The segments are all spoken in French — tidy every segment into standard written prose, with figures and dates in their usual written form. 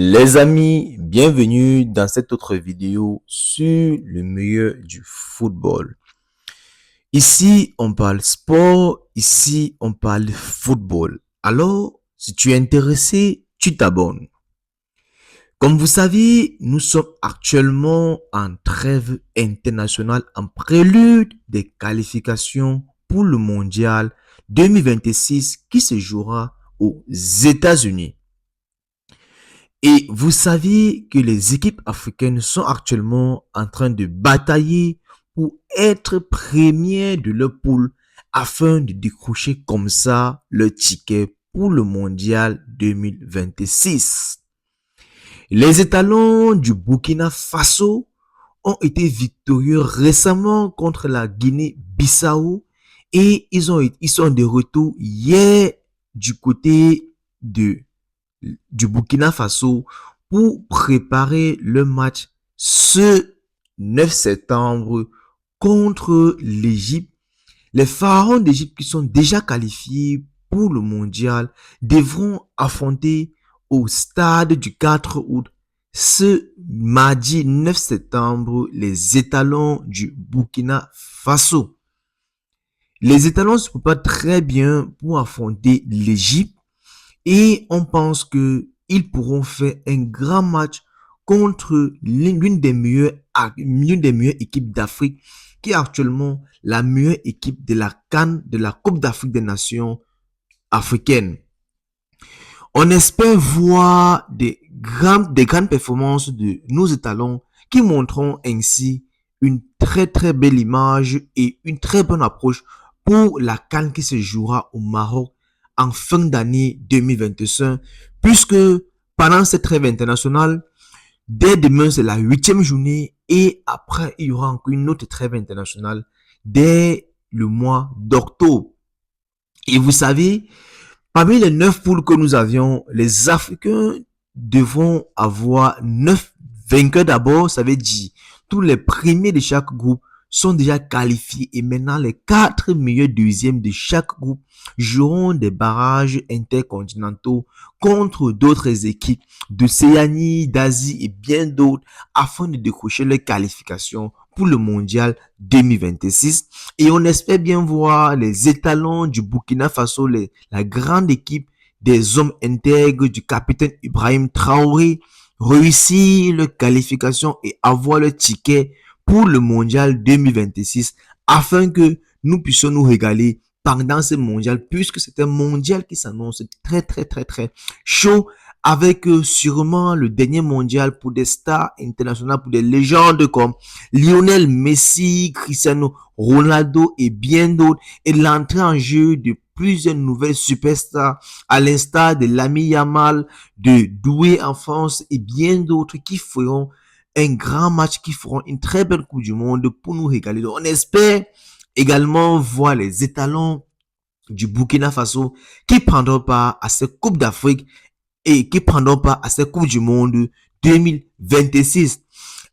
Les amis, bienvenue dans cette autre vidéo sur le meilleur du football. Ici, on parle sport, ici, on parle football. Alors, si tu es intéressé, tu t'abonnes. Comme vous savez, nous sommes actuellement en trêve internationale en prélude des qualifications pour le mondial 2026 qui se jouera aux États-Unis. Et vous savez que les équipes africaines sont actuellement en train de batailler pour être premières de leur poule afin de décrocher comme ça le ticket pour le mondial 2026. Les étalons du Burkina Faso ont été victorieux récemment contre la Guinée-Bissau et ils sont de retour hier du côté du Burkina Faso pour préparer le match ce 9 septembre contre l'Égypte. Les pharaons d'Égypte qui sont déjà qualifiés pour le mondial devront affronter au stade du 4 août ce mardi 9 septembre les étalons du Burkina Faso. Les étalons se préparent très bien pour affronter l'Égypte et on pense que ils pourront faire un grand match contre l'une des meilleures équipes d'Afrique, qui est actuellement la meilleure équipe de la CAN, de la Coupe d'Afrique des Nations africaines. On espère voir des grandes performances de nos étalons qui montreront ainsi une très belle image et une très bonne approche pour la CAN qui se jouera au Maroc en fin d'année 2025, puisque pendant cette trêve internationale, dès demain c'est la 8e journée et après il y aura encore une autre trêve internationale dès le mois d'octobre. Et vous savez, parmi les 9 poules que nous avions, les Africains devront avoir 9 vainqueurs d'abord. Ça veut dire tous les premiers de chaque groupe sont déjà qualifiés et maintenant les 4 meilleurs deuxièmes de chaque groupe joueront des barrages intercontinentaux contre d'autres équipes d'Océanie, d'Asie et bien d'autres afin de décrocher les qualifications pour le mondial 2026. Et on espère bien voir les étalons du Burkina Faso, la grande équipe des hommes intègres du capitaine Ibrahim Traoré, réussir leur qualification et avoir le ticket pour le mondial 2026 afin que nous puissions nous régaler pendant ce mondial, puisque c'est un mondial qui s'annonce très chaud, avec sûrement le dernier mondial pour des stars internationales, pour des légendes comme Lionel Messi, Cristiano Ronaldo et bien d'autres, et l'entrée en jeu de plusieurs nouvelles superstars, à l'instar de Lamine Yamal, de Doué en France et bien d'autres qui feront un grand match, qui feront une très belle Coupe du Monde pour nous régaler. Donc, on espère également voir les étalons du Burkina Faso qui prendront part à cette Coupe d'Afrique et qui prendront part à cette Coupe du Monde 2026.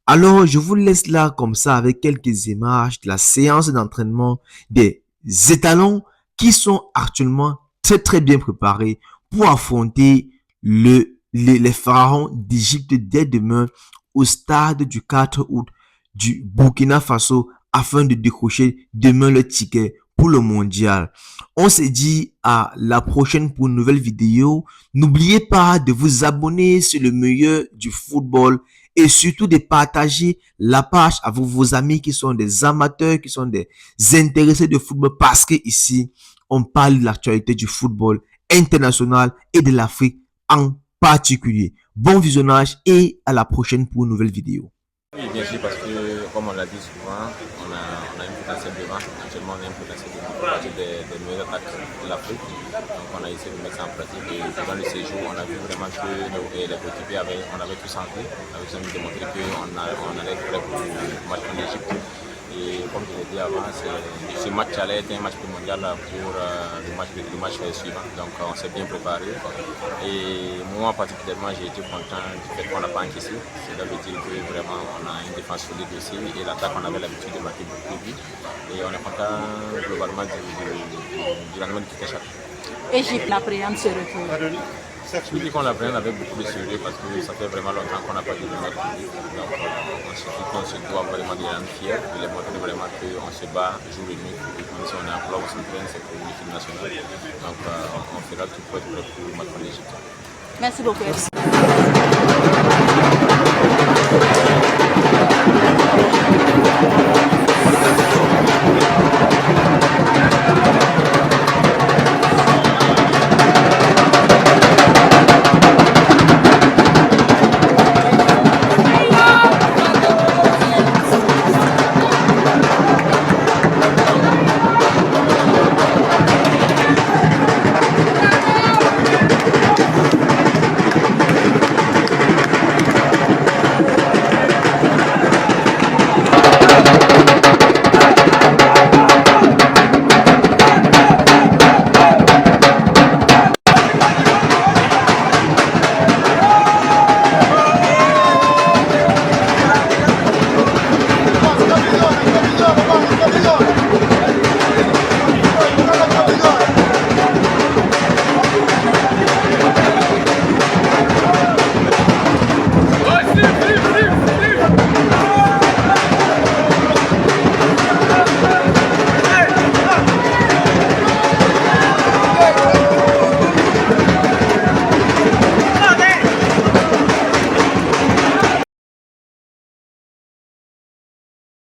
Alors, je vous laisse là comme ça avec quelques images de la séance d'entraînement des étalons qui sont actuellement très bien préparés pour affronter les pharaons d'Égypte dès demain au stade du 4 août du Burkina Faso afin de décrocher demain le ticket pour le mondial. On se dit à la prochaine pour une nouvelle vidéo. N'oubliez pas de vous abonner sur le meilleur du football et surtout de partager la page avec vos amis qui sont des amateurs, qui sont des intéressés de football, parce que ici, on parle de l'actualité du football international et de l'Afrique en particulier. Bon visionnage et à la prochaine pour une nouvelle vidéo. Oui, bien sûr, parce que, comme on l'a dit souvent, on a un potentiel devant. Actuellement, on a un potentiel devant des meilleurs attaques de l'Afrique. Donc, on a essayé de mettre ça en pratique. Et durant le séjour, on a vu vraiment que les coéquipiers on avait tout senti. On avait besoin de démontrer qu'on allait être prêt pour le match en Égypte. Et comme je l'ai dit avant, ce match allait être un match primordial pour le match suivant. Donc on s'est bien préparé. Et moi particulièrement, j'ai été content du fait qu'on n'a pas encaissé. Cela veut dire que vraiment on a une défense solide aussi. Et l'attaque, on avait l'habitude de marquer beaucoup de buts. Et on est content globalement du rendement du Kikachak. Égypte appréhende ce retour. Je me dis qu'on la prenne avec beaucoup de sérieux parce que ça fait vraiment longtemps qu'on n'a pas vu de notre public. Donc on se dit qu'on se doit vraiment de rendre fiers, de les montrer vraiment qu'on se bat jour et nuit. Même si on est en club, on s'entraîne, c'est pour l'équipe nationale. Donc on fera tout pour être prêt pour le match contre l'Égypte. Merci beaucoup.